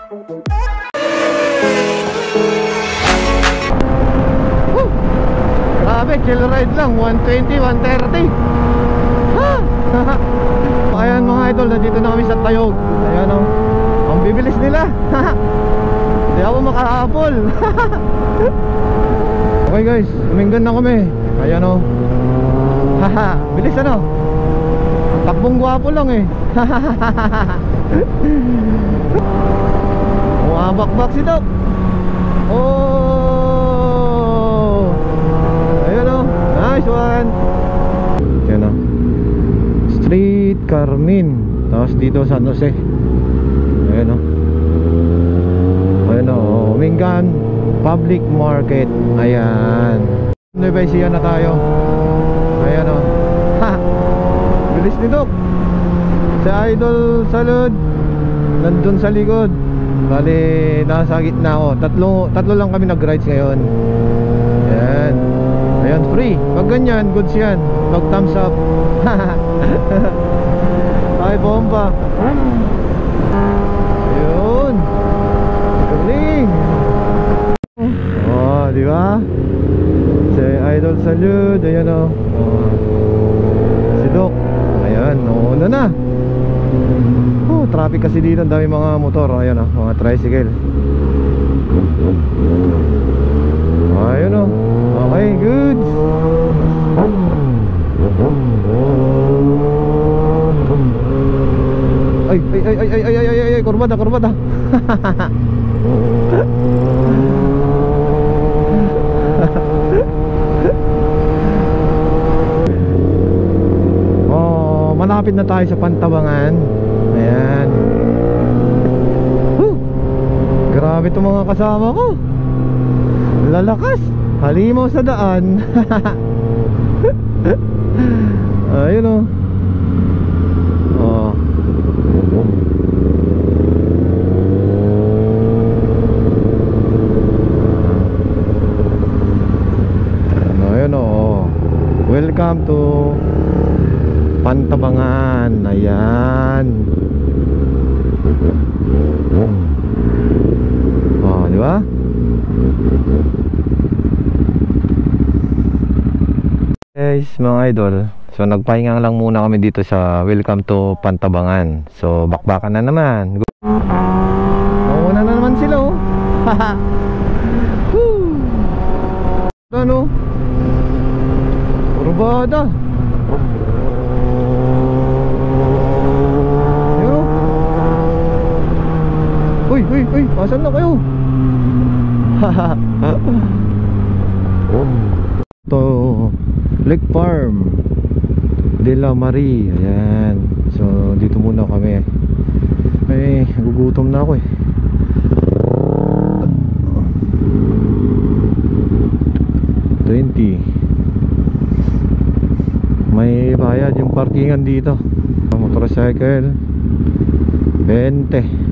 Woo! Grabe, chill ride lang. 120, 130. Ayan mga idol, nandito na kami sa Tayog. Ayan o, ang bibilis nila. Hindi ako makahabol. Okay guys, uminggan na kami. Ayan o. Bilis ano. Takbong gwapo lang eh. Umabakbak si Doc. Oh, ayan o, nice one. Ayan o, Street Carmen. Tapos dito San Jose. Ayan o. Ayan o, Umingan Public Market. Ayan, Nueva Ecija na tayo. Ayan o. Bilis ni Doc. Si Idol Salud nandun sa likod. Bali, nasa gitna ako. Tatlo lang kami nag-rides ngayon. Ayan. Ayan, free. Pag ganyan, goods yan. Pag thumbs up. Ay, bomba. Ayun. Galing. Oh, di ba? Si Idol Salud. Ayan o. Oh. Si Doc. Ayan, nauna na. Oh, traffic kasi dito, ang dami mga motor. Ayan o, mga tricycle. Ayun o. Okay, goods. Ay, kurbada. Oh, malapit na tayo sa Pantabangan. Ayan. Grabe itong mga kasama ko. Lalakas. Halimaw sa daan. Ayun o. Oh. Ayun o. Welcome to Pantabangan. Ayan. Oh, di ba? Guys, mga idol, so nagpahinga lang muna kami dito sa Welcome to Pantabangan. So bakbakan na naman. Nauna na naman sila oh. Ano? Kurbada. Uy, asan na kayo? To Lake Farm de la Marie. Ayan. So dito muna kami. Ay, gugutom na ako eh. May bayad yung parkingan dito. Motorcycle 20.